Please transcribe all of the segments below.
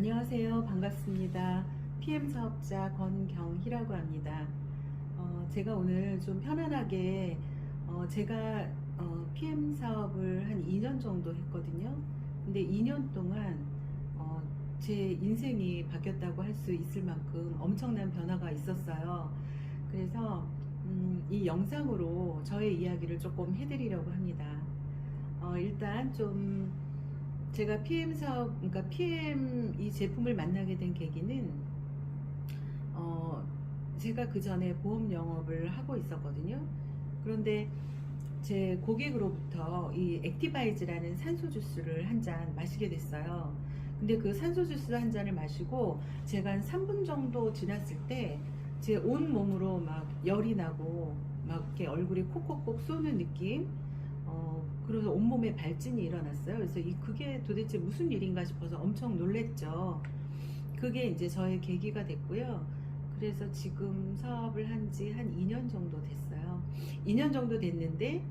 안녕하세요. 반갑습니다. PM 사업자 권경희라고 합니다. 제가 오늘 좀 편안하게 제가 PM 사업을 한 2년 정도 했거든요. 근데 2년 동안 제 인생이 바뀌었다고 할 수 있을 만큼 엄청난 변화가 있었어요. 그래서 이 영상으로 저의 이야기를 조금 해드리려고 합니다. 일단 좀 제가 PM 사업, 그러니까 PM 이 제품을 만나게 된 계기는, 제가 그 전에 보험 영업을 하고 있었거든요. 그런데 제 고객으로부터 이 액티바이즈라는 산소 주스를 한 잔 마시게 됐어요. 근데 그 산소 주스 한 잔을 마시고 제가 한 3분 정도 지났을 때 제 온 몸으로 막 열이 나고 막 이렇게 얼굴이 콕콕콕 쏘는 느낌, 그래서 온몸에 발진이 일어났어요. 그래서 그게 도대체 무슨 일인가 싶어서 엄청 놀랬죠. 그게 이제 저의 계기가 됐고요. 그래서 지금 사업을 한 지 한 2년 정도 됐어요. 2년 정도 됐는데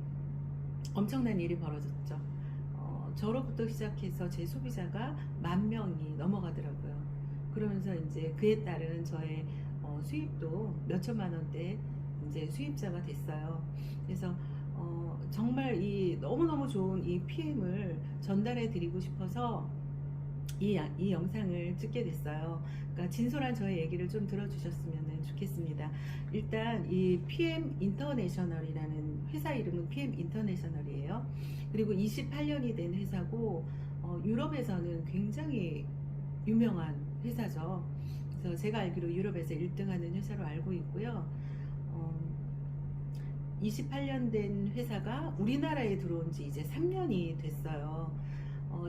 엄청난 일이 벌어졌죠. 저로부터 시작해서 제 소비자가 10,000명이 넘어가더라고요. 그러면서 이제 그에 따른 저의 수입도 몇 천만 원대 이제 수입자가 됐어요. 그래서 정말 이 너무너무 좋은 이 PM을 전달해 드리고 싶어서 이 영상을 찍게 됐어요. 그러니까 진솔한 저의 얘기를 좀 들어주셨으면 좋겠습니다. 일단 이 PM 인터내셔널이라는 회사 이름은 PM 인터내셔널이에요. 그리고 28년이 된 회사고 유럽에서는 굉장히 유명한 회사죠. 그래서 제가 알기로 유럽에서 1등하는 회사로 알고 있고요. 28년 된 회사가 우리나라에 들어온 지 이제 3년이 됐어요.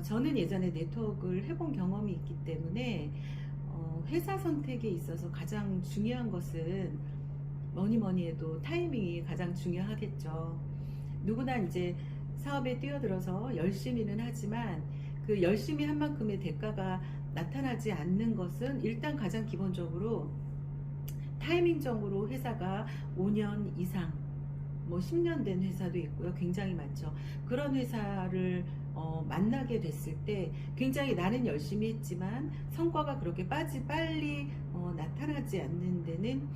저는 예전에 네트워크를 해본 경험이 있기 때문에 회사 선택에 있어서 가장 중요한 것은 뭐니 해도 타이밍이 가장 중요하겠죠. 누구나 이제 사업에 뛰어들어서 열심히는 하지만 그 열심히 한 만큼의 대가가 나타나지 않는 것은 일단 가장 기본적으로 타이밍적으로 회사가 5년 이상 뭐 10년 된 회사도 있고요. 굉장히 많죠. 그런 회사를 만나게 됐을 때 굉장히 나는 열심히 했지만 성과가 그렇게 빨리 나타나지 않는 데는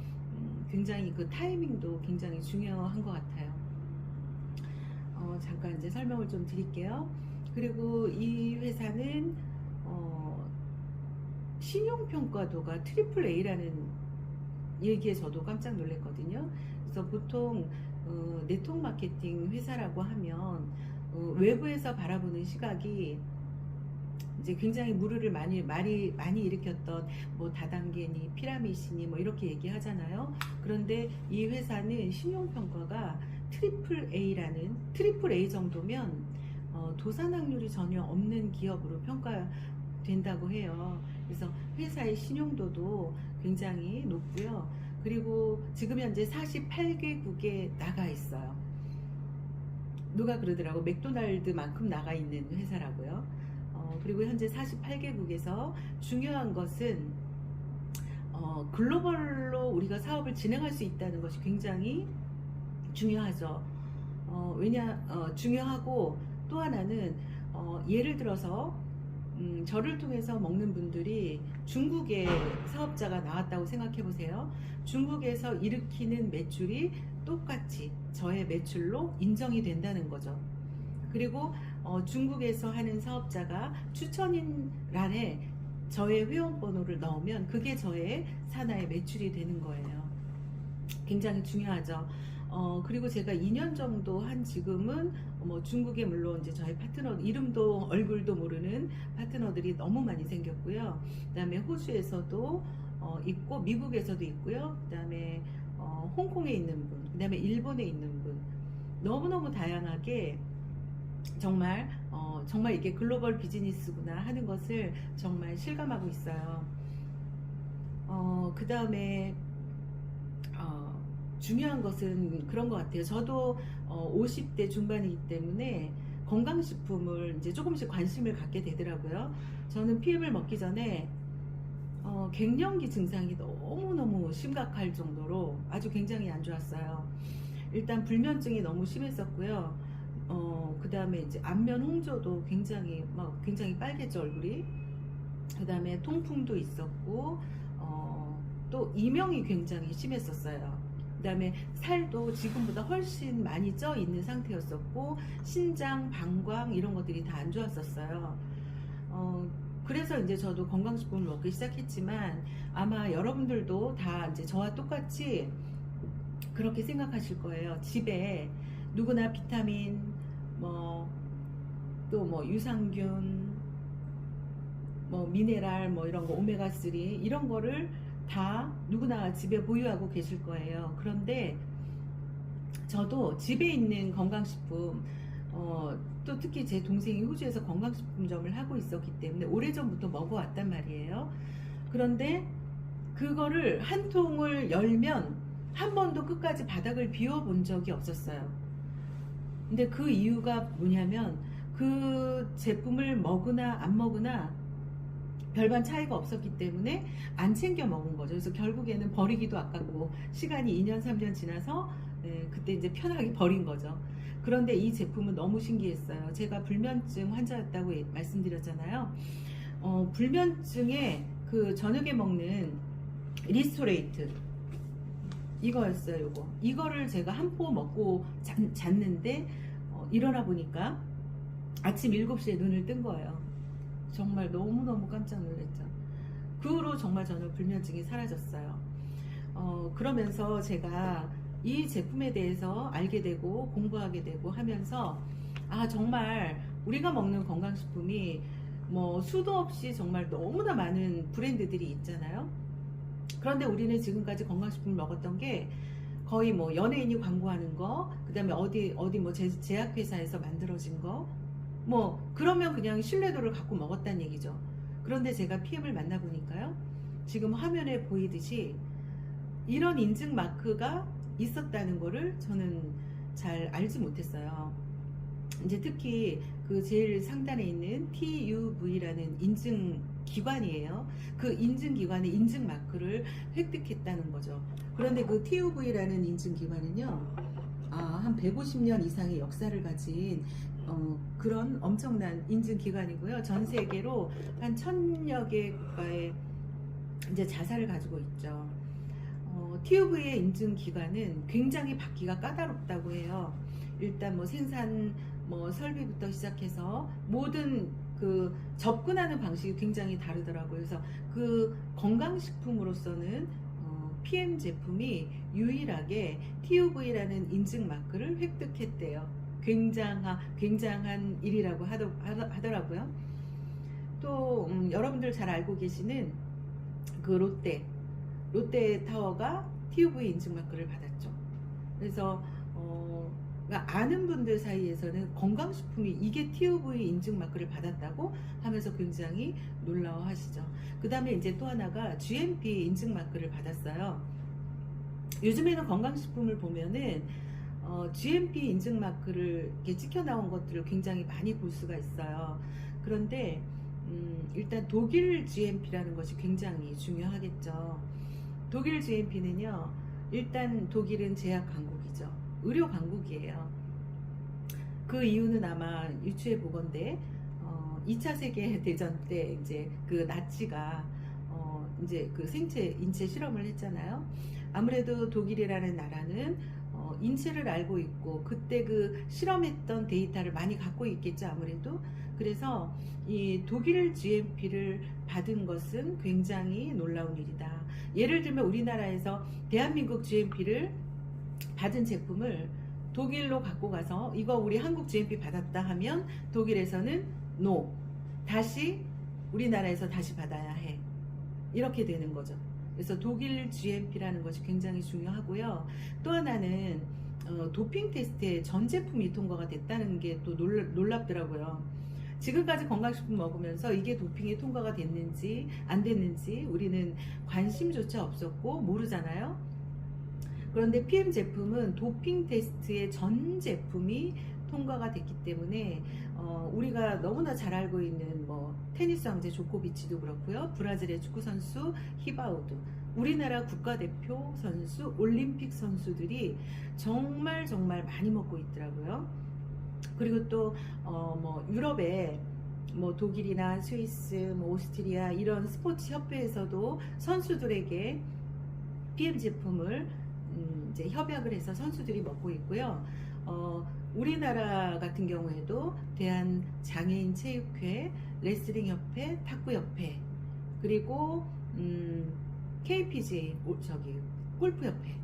굉장히 그 타이밍도 굉장히 중요한 것 같아요. 잠깐 이제 설명을 좀 드릴게요. 그리고 이 회사는 신용평가도가 트리플 A라는 얘기에 저도 깜짝 놀랐거든요. 그래서 보통 네트워크 마케팅 회사라고 하면 외부에서 바라보는 시각이 이제 굉장히 무르를 많이 일으켰던 뭐 다단계니 피라미드니 뭐 이렇게 얘기하잖아요. 그런데 이 회사는 신용평가가 트리플 A 정도면 도산 확률이 전혀 없는 기업으로 평가된다고 해요. 그래서 회사의 신용도도 굉장히 높고요. 그리고 지금 현재 48개국에 나가 있어요. 누가 그러더라고, 맥도날드만큼 나가 있는 회사라고요. 그리고 현재 48개국에서 중요한 것은 글로벌로 우리가 사업을 진행할 수 있다는 것이 굉장히 중요하죠. 중요하고 또 하나는 예를 들어서 저를 통해서 먹는 분들이 중국의 사업자가 나왔다고 생각해 보세요. 중국에서 일으키는 매출이 똑같이 저의 매출로 인정이 된다는 거죠. 그리고 중국에서 하는 사업자가 추천인란에 저의 회원번호를 넣으면 그게 저의 산하의 매출이 되는 거예요. 굉장히 중요하죠. 그리고 제가 2년 정도 한 지금은 중국에 물론 이제 저희 파트너 이름도 얼굴도 모르는 파트너들이 너무 많이 생겼고요. 그다음에 호주에서도 있고 미국에서도 있고요. 그다음에 홍콩에 있는 분, 그다음에 일본에 있는 분, 너무너무 다양하게 정말 정말 이게 글로벌 비즈니스구나 하는 것을 정말 실감하고 있어요. 그다음에 중요한 것은 그런 것 같아요. 저도 50대 중반이기 때문에 건강식품을 이제 조금씩 관심을 갖게 되더라고요. 저는 PM을 먹기 전에 갱년기 증상이 너무너무 심각할 정도로 아주 굉장히 안 좋았어요. 일단 불면증이 너무 심했었고요. 그 다음에 이제 안면 홍조도 굉장히 빨개져 얼굴이. 그 다음에 통풍도 있었고, 또 이명이 굉장히 심했었어요. 그 다음에 살도 지금보다 훨씬 많이 쪄 있는 상태였었고, 신장, 방광 이런 것들이 다 안 좋았었어요. 그래서 이제 저도 건강식품을 먹기 시작했지만, 아마 여러분들도 다 이제 저와 똑같이 그렇게 생각하실 거예요. 집에 누구나 비타민, 뭐, 또 뭐 유산균, 뭐 미네랄, 뭐 이런 거 오메가3 이런 거를 다 누구나 집에 보유하고 계실 거예요. 그런데 저도 집에 있는 건강식품, 또 특히 제 동생이 호주에서 건강식품점을 하고 있었기 때문에 오래전부터 먹어왔단 말이에요. 그런데 그거를 한 통을 열면 한 번도 끝까지 바닥을 비워본 적이 없었어요. 근데 그 이유가 뭐냐면, 그 제품을 먹으나 안 먹으나 별반 차이가 없었기 때문에 안 챙겨 먹은 거죠. 그래서 결국에는 버리기도 아깝고, 시간이 2년 3년 지나서 그때 이제 편하게 버린 거죠. 그런데 이 제품은 너무 신기했어요. 제가 불면증 환자였다고 말씀드렸잖아요. 불면증에 그 저녁에 먹는 리스토레이트 이거였어요. 이거를 제가 한 포 먹고 잤는데, 일어나 보니까 아침 7시에 눈을 뜬 거예요. 정말 너무너무 깜짝 놀랐죠. 그 후로 정말 저는 불면증이 사라졌어요. 그러면서 제가 이 제품에 대해서 알게 되고 공부하게 되고 하면서, 정말 우리가 먹는 건강식품이 뭐 수도 없이 정말 너무나 많은 브랜드들이 있잖아요. 그런데 우리는 지금까지 건강식품을 먹었던 게 거의 뭐 연예인이 광고하는 거, 그 다음에 어디 뭐 제약회사에서 만들어진 거, 뭐 그러면 그냥 신뢰도를 갖고 먹었다는 얘기죠. 그런데 제가 PM을 만나보니까요, 지금 화면에 보이듯이 이런 인증 마크가 있었다는 거를 저는 잘 알지 못했어요. 이제 특히 그 제일 상단에 있는 TUV라는 인증 기관이에요. 그 인증 기관의 인증 마크를 획득했다는 거죠. 그런데 그 TUV라는 인증 기관은요, 한 150년 이상의 역사를 가진 그런 엄청난 인증 기관이고요. 전 세계로 한 1000여 개 국가의 이제 자사를 가지고 있죠. TUV의 인증 기관은 굉장히 받기가 까다롭다고 해요. 일단 뭐 생산 뭐 설비부터 시작해서 모든 그 접근하는 방식이 굉장히 다르더라고요. 그래서 그 건강식품으로서는 PM 제품이 유일하게 TUV라는 인증 마크를 획득했대요. 굉장한 일이라고 하더라고요. 또 여러분들 잘 알고 계시는 그 롯데타워가 TUV 인증 마크를 받았죠. 그래서 그러니까 아는 분들 사이에서는 건강식품이 이게 TUV 인증 마크를 받았다고 하면서 굉장히 놀라워하시죠. 그 다음에 이제 또 하나가 GMP 인증 마크를 받았어요. 요즘에는 건강식품을 보면은 GMP 인증 마크를 이렇게 찍혀 나온 것들을 굉장히 많이 볼 수가 있어요. 그런데 일단 독일 GMP라는 것이 굉장히 중요하겠죠. 독일 GMP는요, 일단 독일은 제약 강국이죠. 의료 강국이에요. 그 이유는 아마 유추해 보건대 2차 세계 대전 때 이제 그 나치가 이제 그 인체 실험을 했잖아요. 아무래도 독일이라는 나라는 인체를 알고 있고 그때 그 실험했던 데이터를 많이 갖고 있겠죠, 아무래도. 그래서 이 독일 GMP를 받은 것은 굉장히 놀라운 일이다. 예를 들면 우리나라에서 대한민국 GMP를 받은 제품을 독일로 갖고 가서 이거 우리 한국 GMP 받았다 하면 독일에서는 NO, 다시 우리나라에서 다시 받아야 해, 이렇게 되는 거죠. 그래서 독일 GMP라는 것이 굉장히 중요하고요. 또 하나는 도핑 테스트에 전 제품이 통과가 됐다는 게 또 놀랍더라고요. 지금까지 건강식품 먹으면서 이게 도핑이 통과가 됐는지 안 됐는지 우리는 관심조차 없었고 모르잖아요. 그런데 PM 제품은 도핑 테스트의 전 제품이 통과가 됐기 때문에 우리가 너무나 잘 알고 있는 뭐 테니스 왕제 조코비치도 그렇고요, 브라질의 축구 선수 히바우두, 우리나라 국가대표 선수, 올림픽 선수들이 정말 많이 먹고 있더라고요. 그리고 또 뭐 유럽에 뭐 독일이나 스위스, 뭐 오스트리아 이런 스포츠 협회에서도 선수들에게 PM 제품을 이제 협약을 해서 선수들이 먹고 있고요. 우리나라 같은 경우에도 대한장애인체육회, 레슬링협회, 탁구협회, 그리고 KPGA 저기 골프협회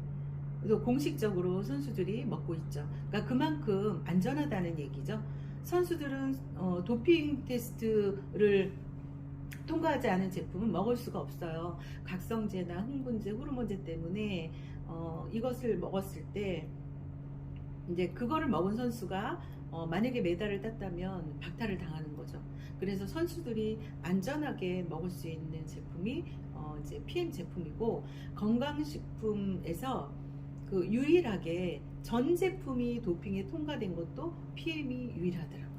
또 공식적으로 선수들이 먹고 있죠. 그러니까 그만큼 안전하다는 얘기죠. 선수들은 도핑 테스트를 통과하지 않은 제품은 먹을 수가 없어요. 각성제나 흥분제, 호르몬제 때문에 이것을 먹었을 때 이제 그거를 먹은 선수가 만약에 메달을 땄다면 박탈을 당하는 거죠. 그래서 선수들이 안전하게 먹을 수 있는 제품이 이제 PM 제품이고, 건강식품에서 그 유일하게 전 제품이 도핑에 통과된 것도 PM이 유일하더라고요.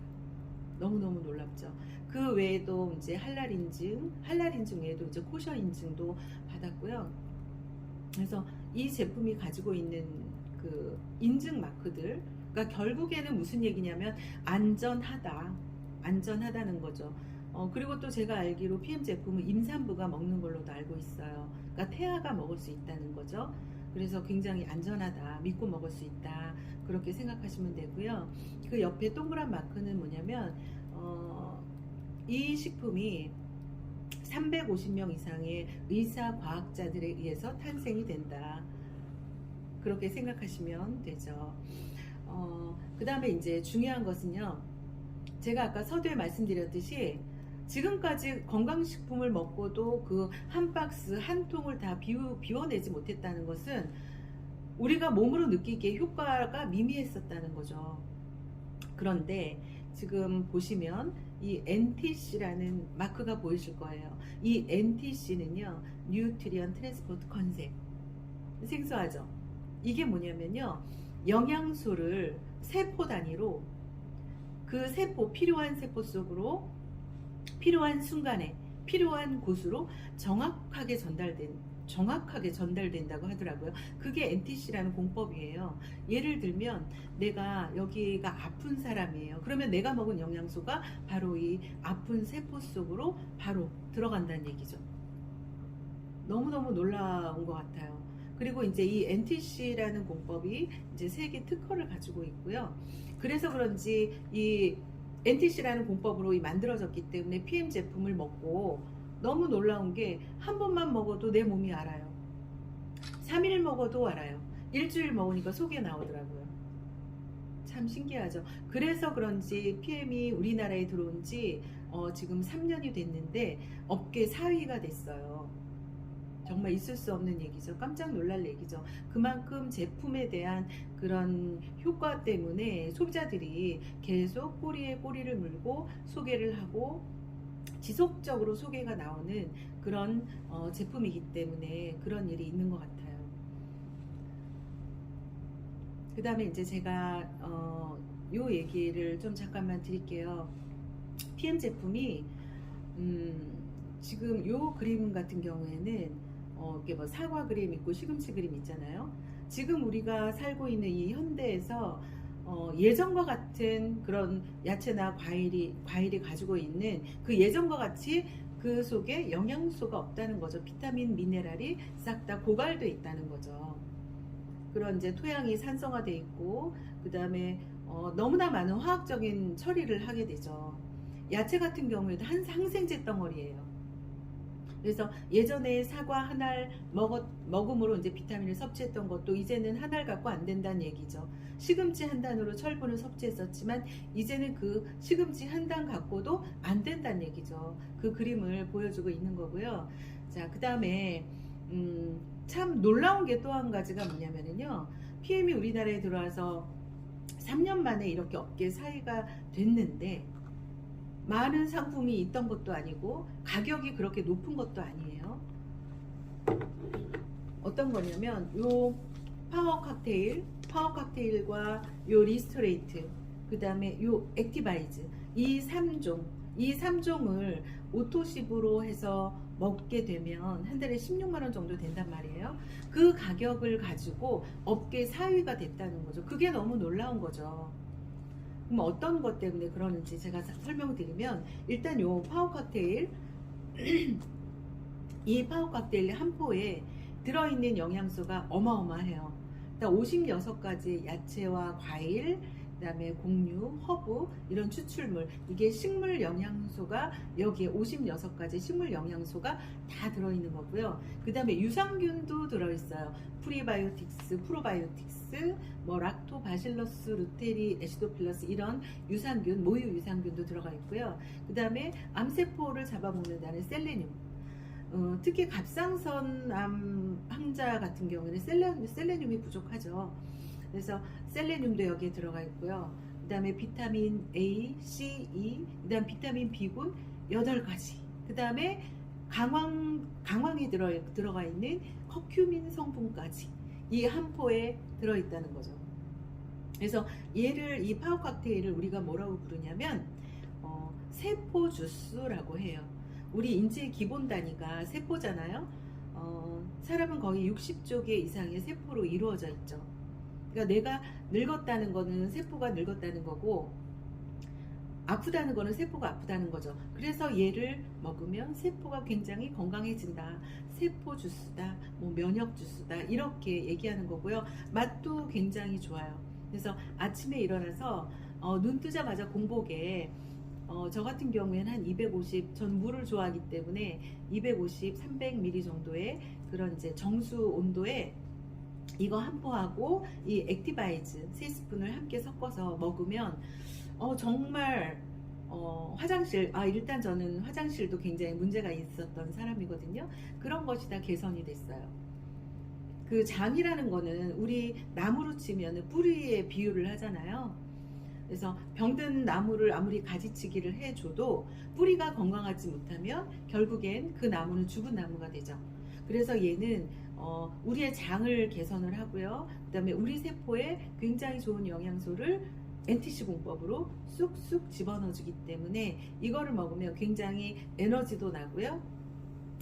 너무너무 놀랍죠. 그 외에도 이제 할랄 인증 외에도 이제 코셔 인증도 받았고요. 그래서 이 제품이 가지고 있는 그 인증 마크들, 그러니까 결국에는 무슨 얘기냐면 안전하다는 거죠. 그리고 또 제가 알기로 PM 제품은 임산부가 먹는 걸로도 알고 있어요. 그러니까 태아가 먹을 수 있다는 거죠. 그래서 굉장히 안전하다, 믿고 먹을 수 있다, 그렇게 생각하시면 되고요. 그 옆에 동그란 마크는 뭐냐면 이 식품이 350명 이상의 의사 과학자들에 의해서 탄생이 된다, 그렇게 생각하시면 되죠. 그 다음에 이제 중요한 것은요, 제가 아까 서두에 말씀드렸듯이 지금까지 건강식품을 먹고도 그 한 박스 한 통을 다 비워내지 못했다는 것은 우리가 몸으로 느끼기에 효과가 미미했었다는 거죠. 그런데 지금 보시면 이 NTC라는 마크가 보이실 거예요. 이 NTC는요, 뉴트리언 트랜스포트 컨셉. 생소하죠? 이게 뭐냐면요, 영양소를 세포 단위로 그 세포, 필요한 세포 속으로 필요한 순간에 필요한 곳으로 정확하게 전달된다고 하더라고요. 그게 NTC라는 공법이에요. 예를 들면 내가 여기가 아픈 사람이에요. 그러면 내가 먹은 영양소가 바로 이 아픈 세포 속으로 바로 들어간다는 얘기죠. 너무너무 놀라운 것 같아요. 그리고 이제 이 NTC라는 공법이 이제 세계 특허를 가지고 있고요. 그래서 그런지 이 NTC라는 공법으로 만들어졌기 때문에 PM 제품을 먹고 너무 놀라운 게 한 번만 먹어도 내 몸이 알아요. 3일 먹어도 알아요. 일주일 먹으니까 속에 나오더라고요. 참 신기하죠. 그래서 그런지 PM이 우리나라에 들어온 지 지금 3년이 됐는데 업계 4위가 됐어요. 정말 있을 수 없는 얘기죠. 깜짝 놀랄 얘기죠. 그만큼 제품에 대한 그런 효과 때문에 소비자들이 계속 꼬리에 꼬리를 물고 소개를 하고 지속적으로 소개가 나오는 그런 제품이기 때문에 그런 일이 있는 것 같아요. 그 다음에 이제 제가 요 얘기를 좀 잠깐만 드릴게요. PM 제품이 지금 요 그림 같은 경우에는 이게 뭐 사과 그림 있고 시금치 그림 있잖아요. 지금 우리가 살고 있는 이 현대에서 예전과 같은 그런 야채나 과일이 가지고 있는 그 예전과 같이 그 속에 영양소가 없다는 거죠. 비타민, 미네랄이 싹 다 고갈돼 있다는 거죠. 그런 이제 토양이 산성화돼 있고, 그 다음에 너무나 많은 화학적인 처리를 하게 되죠. 야채 같은 경우에도 항생제 덩어리예요. 그래서 예전에 사과 한 알 먹음으로 이제 비타민을 섭취했던 것도 이제는 한 알 갖고 안 된다는 얘기죠. 시금치 한 단으로 철분을 섭취했었지만 이제는 그 시금치 한 단 갖고도 안 된다는 얘기죠. 그 그림을 보여주고 있는 거고요. 자, 그 다음에 참 놀라운 게 또 한 가지가 뭐냐면요, PM이 우리나라에 들어와서 3년 만에 이렇게 업계 4위가 됐는데 많은 상품이 있던 것도 아니고 가격이 그렇게 높은 것도 아니에요. 어떤 거냐면 요 파워 칵테일과 요 리스토레이트, 그 다음에 요 액티바이즈, 이 3종을 오토십으로 해서 먹게 되면 한 달에 16만원 정도 된단 말이에요. 그 가격을 가지고 업계 4위가 됐다는 거죠. 그게 너무 놀라운 거죠. 그럼 어떤 것 때문에 그러는지 제가 설명드리면, 일단 요 파워 칵테일, 이 파워 칵테일 한 포에 들어있는 영양소가 어마어마해요. 일단 56가지 야채와 과일, 그 다음에 곡류, 허브, 이런 추출물, 이게 식물 영양소가 여기에 56가지 식물 영양소가 다 들어있는 거고요. 그 다음에 유산균도 들어있어요. 프리바이오틱스, 프로바이오틱스, 뭐 락토바실러스, 루테리, 애시도필러스, 이런 유산균, 모유 유산균도 들어가 있고요. 그 다음에 암세포를 잡아먹는다는 셀레늄, 특히 갑상선암 환자 같은 경우에는 셀레늄이 부족하죠. 그래서 셀레늄도 여기에 들어가 있고요. 그 다음에 비타민 A, C, E, 그 다음 비타민 B군 8가지. 그 다음에 강황이 들어가 있는 커큐민 성분까지 이 한 포에 들어있다는 거죠. 그래서 이 파워 칵테일을 우리가 뭐라고 부르냐면, 세포 주스라고 해요. 우리 인체의 기본 단위가 세포잖아요. 사람은 거의 60조 개 이상의 세포로 이루어져 있죠. 그러니까 내가 늙었다는 거는 세포가 늙었다는 거고, 아프다는 거는 세포가 아프다는 거죠. 그래서 얘를 먹으면 세포가 굉장히 건강해진다, 세포 주스다, 뭐 면역 주스다, 이렇게 얘기하는 거고요. 맛도 굉장히 좋아요. 그래서 아침에 일어나서 눈 뜨자마자 공복에 저 같은 경우에는 한 250, 전 물을 좋아하기 때문에 250, 300ml 정도의 그런 이제 정수 온도에 이거 한 포하고 이 액티바이즈 3스푼을 함께 섞어서 먹으면 정말 화장실, 일단 저는 화장실도 굉장히 문제가 있었던 사람이거든요. 그런 것이 다 개선이 됐어요. 그 장이라는 거는 우리 나무로 치면 뿌리에 비유를 하잖아요. 그래서 병든 나무를 아무리 가지치기를 해줘도 뿌리가 건강하지 못하면 결국엔 그 나무는 죽은 나무가 되죠. 그래서 얘는 우리의 장을 개선을 하고요. 그 다음에 우리 세포에 굉장히 좋은 영양소를 NTC 공법으로 쑥쑥 집어넣어주기 때문에 이거를 먹으면 굉장히 에너지도 나고요.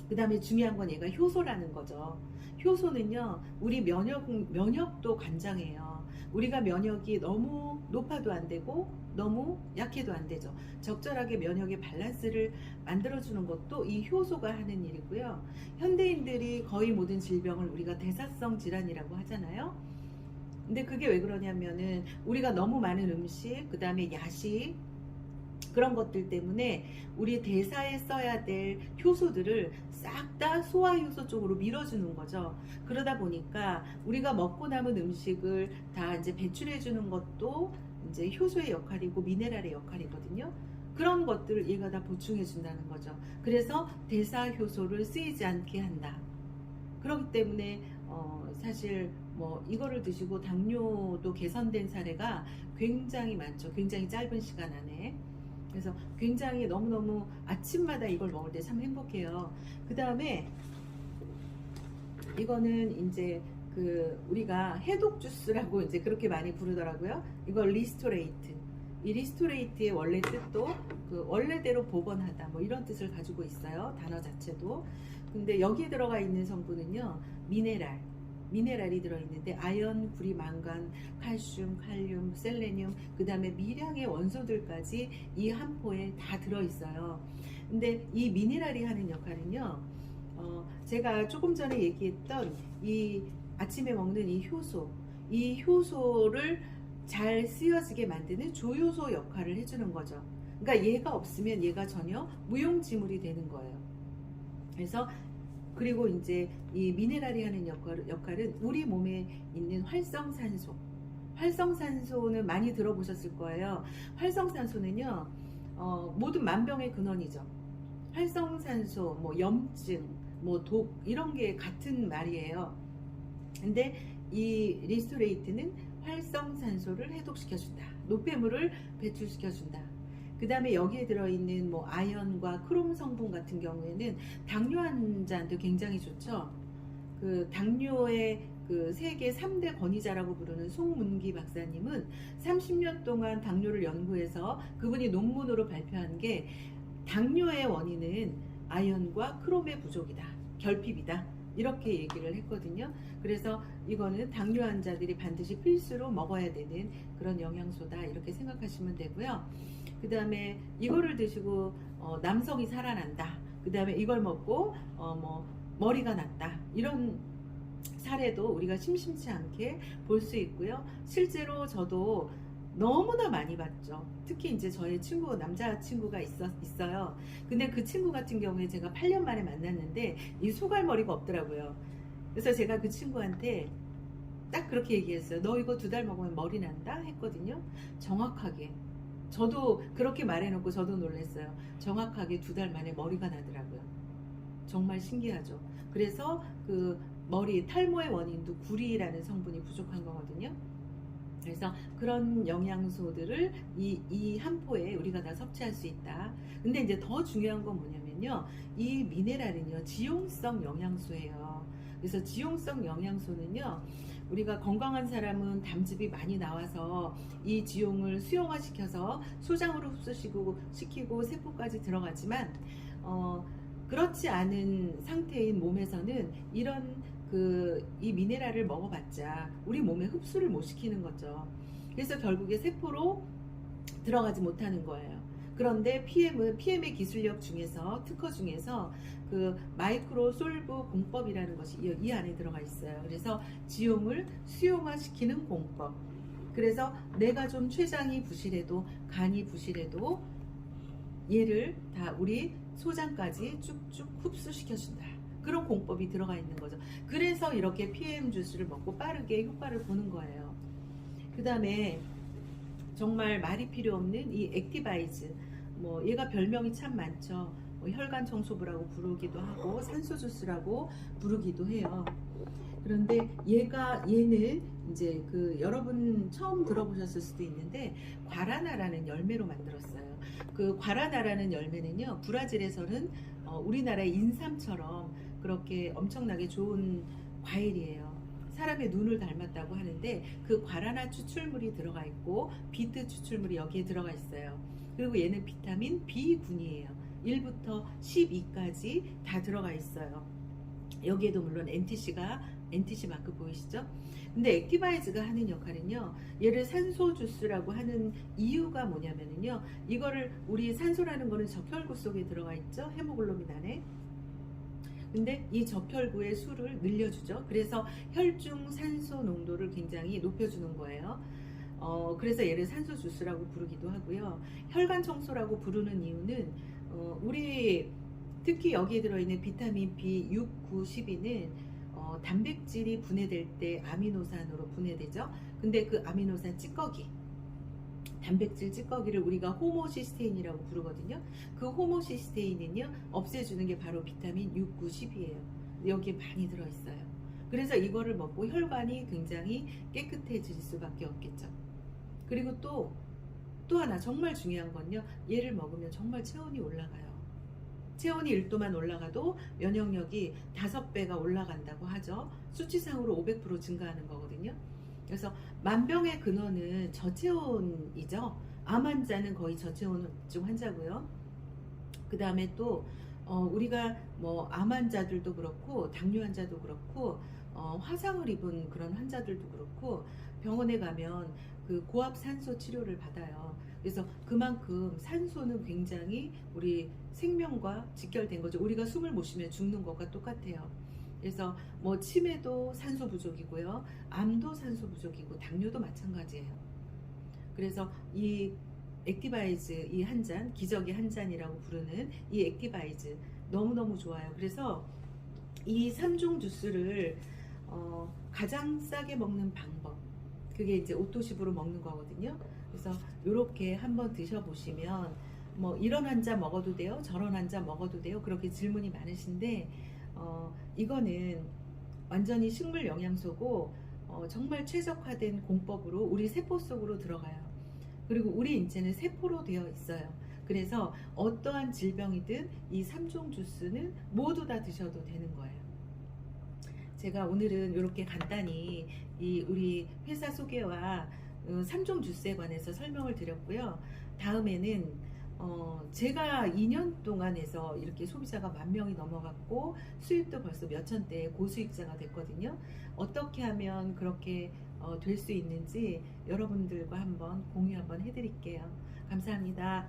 그 다음에 중요한 건 얘가 효소라는 거죠. 효소는요, 우리 면역도 관장해요. 우리가 면역이 너무 높아도 안 되고 너무 약해도 안 되죠. 적절하게 면역의 밸런스를 만들어주는 것도 이 효소가 하는 일이고요. 현대인들이 거의 모든 질병을 우리가 대사성 질환이라고 하잖아요. 근데 그게 왜 그러냐면은 우리가 너무 많은 음식, 그 다음에 야식, 그런 것들 때문에 우리 대사에 써야 될 효소들을 싹 다 소화효소 쪽으로 밀어주는 거죠. 그러다 보니까 우리가 먹고 남은 음식을 다 이제 배출해 주는 것도 이제 효소의 역할이고 미네랄의 역할이거든요. 그런 것들을 얘가 다 보충해 준다는 거죠. 그래서 대사 효소를 쓰이지 않게 한다. 그렇기 때문에 사실 뭐 이거를 드시고 당뇨도 개선된 사례가 굉장히 많죠. 굉장히 짧은 시간 안에. 그래서 굉장히 너무너무 아침마다 이걸 먹을 때 참 행복해요. 그 다음에 이거는 이제 우리가 해독 주스라고 이제 그렇게 많이 부르더라고요. 이거 리스토레이트. 이 리스토레이트의 원래 뜻도 원래대로 복원하다, 뭐 이런 뜻을 가지고 있어요. 단어 자체도. 근데 여기에 들어가 있는 성분은요, 미네랄이 들어있는데 아연, 구리, 망간, 칼슘, 칼륨, 셀레늄, 그 다음에 미량의 원소들까지 이 한 포에 다 들어있어요. 근데 이 미네랄이 하는 역할은요, 제가 조금 전에 얘기했던 이 아침에 먹는 이 효소를 잘 쓰여지게 만드는 조효소 역할을 해주는 거죠. 그러니까 얘가 없으면 얘가 전혀 무용지물이 되는 거예요. 그래서 그리고 이제 이 미네랄이 하는 역할은 우리 몸에 있는 활성산소는 많이 들어보셨을 거예요. 활성산소는요, 모든 만병의 근원이죠. 활성산소, 뭐 염증, 뭐 독, 이런 게 같은 말이에요. 근데 이 리스토레이트는 활성산소를 해독시켜준다, 노폐물을 배출시켜준다. 그 다음에 여기에 들어있는 뭐 아연과 크롬 성분 같은 경우에는 당뇨 환자한테 굉장히 좋죠. 그 당뇨의 세계 3대 권위자라고 부르는 송문기 박사님은 30년 동안 당뇨를 연구해서 그분이 논문으로 발표한 게, 당뇨의 원인은 아연과 크롬의 부족이다, 결핍이다. 이렇게 얘기를 했거든요. 그래서 이거는 당뇨 환자들이 반드시 필수로 먹어야 되는 그런 영양소다 이렇게 생각하시면 되고요. 그 다음에 이거를 드시고 남성이 살아난다. 그 다음에 이걸 먹고 뭐 머리가 났다. 이런 사례도 우리가 심심치 않게 볼 수 있고요. 실제로 저도 너무나 많이 봤죠. 특히 이제 저의 친구, 남자 친구가 있어요. 근데 그 친구 같은 경우에 제가 8년 만에 만났는데 이 소갈머리가 없더라고요. 그래서 제가 그 친구한테 딱 그렇게 얘기했어요. 너 이거 2달 먹으면 머리 난다? 했거든요. 정확하게. 저도 그렇게 말해놓고 저도 놀랐어요. 정확하게 2달 만에 머리가 나더라고요. 정말 신기하죠. 그래서 그 머리 탈모의 원인도 구리라는 성분이 부족한 거거든요. 그래서 그런 영양소들을 이 한 포에 우리가 다 섭취할 수 있다. 근데 이제 더 중요한 건 뭐냐면요. 이 미네랄은요, 지용성 영양소예요. 그래서 지용성 영양소는요, 우리가 건강한 사람은 담즙이 많이 나와서 이 지용을 수용화시켜서 소장으로 흡수시키고 세포까지 들어가지만, 그렇지 않은 상태인 몸에서는 이 미네랄을 먹어봤자 우리 몸에 흡수를 못 시키는 거죠. 그래서 결국에 세포로 들어가지 못하는 거예요. 그런데 PM의 기술력 중에서, 특허 중에서 그 마이크로 솔브 공법이라는 것이 이 안에 들어가 있어요. 그래서 지용을 수용화시키는 공법. 그래서 내가 좀 췌장이 부실해도, 간이 부실해도 얘를 다 우리 소장까지 쭉쭉 흡수시켜준다. 그런 공법이 들어가 있는 거죠. 그래서 이렇게 PM 주스를 먹고 빠르게 효과를 보는 거예요. 그 다음에 정말 말이 필요 없는 이 액티바이즈, 뭐 얘가 별명이 참 많죠. 뭐 혈관 청소부라고 부르기도 하고 산소 주스라고 부르기도 해요. 그런데 얘는 이제 그 여러분 처음 들어보셨을 수도 있는데 과라나라는 열매로 만들었어요. 그 과라나라는 열매는요, 브라질에서는 우리나라의 인삼처럼 그렇게 엄청나게 좋은 과일이에요. 사람의 눈을 닮았다고 하는데 그 과라나 추출물이 들어가 있고 비트 추출물이 여기에 들어가 있어요. 그리고 얘는 비타민 B군이에요. 1부터 12까지 다 들어가 있어요. 여기에도 물론 NTC 마크 보이시죠? 근데 액티바이즈가 하는 역할은요, 얘를 산소 주스라고 하는 이유가 뭐냐면요, 이거를 우리 산소라는 거는 적혈구 속에 들어가 있죠. 헤모글로빈 안에. 근데 이 적혈구의 수를 늘려주죠. 그래서 혈중 산소 농도를 굉장히 높여주는 거예요. 그래서 얘를 산소 주스라고 부르기도 하고요. 혈관 청소라고 부르는 이유는 우리 특히 여기에 들어있는 비타민 B6, 9, 12는 단백질이 분해될 때 아미노산으로 분해되죠. 근데 그 아미노산 찌꺼기, 단백질 찌꺼기를 우리가 호모시스테인이라고 부르거든요. 그 호모시스테인은요, 없애주는 게 바로 비타민 6, 9, 10이에요. 여기에 많이 들어있어요. 그래서 이거를 먹고 혈관이 굉장히 깨끗해질 수밖에 없겠죠. 그리고 또 하나 정말 중요한 건요, 얘를 먹으면 정말 체온이 올라가요. 체온이 1도만 올라가도 면역력이 5배가 올라간다고 하죠. 수치상으로 500% 증가하는 거거든요. 그래서 만병의 근원은 저체온이죠. 암 환자는 거의 저체온증 환자고요. 그 다음에 또 우리가 뭐 암 환자들도 그렇고 당뇨 환자도 그렇고 화상을 입은 그런 환자들도 그렇고 병원에 가면 그 고압 산소 치료를 받아요. 그래서 그만큼 산소는 굉장히 우리 생명과 직결된 거죠. 우리가 숨을 못 쉬면 죽는 것과 똑같아요. 그래서 뭐 치매도 산소 부족이고요, 암도 산소 부족이고 당뇨도 마찬가지예요. 그래서 이 액티바이즈 이 한 잔, 기적의 한 잔이라고 부르는 이 액티바이즈 너무너무 좋아요. 그래서 이 3종 주스를 가장 싸게 먹는 방법, 그게 이제 오토십으로 먹는 거거든요. 그래서 이렇게 한번 드셔보시면 뭐 이런 한 잔 먹어도 돼요, 저런 한 잔 먹어도 돼요, 그렇게 질문이 많으신데 이거는 완전히 식물 영양소고 정말 최적화된 공법으로 우리 세포 속으로 들어가요. 그리고 우리 인체는 세포로 되어 있어요. 그래서 어떠한 질병이든 이 3종 주스는 모두 다 드셔도 되는 거예요. 제가 오늘은 이렇게 간단히 이 우리 회사 소개와 3종 주스에 관해서 설명을 드렸고요. 다음에는 제가 2년 동안 해서 이렇게 소비자가 10,000명이 넘어갔고 수입도 벌써 몇천 대의 고수익자가 됐거든요. 어떻게 하면 그렇게 될 수 있는지 여러분들과 한번 공유 한번 해드릴게요. 감사합니다.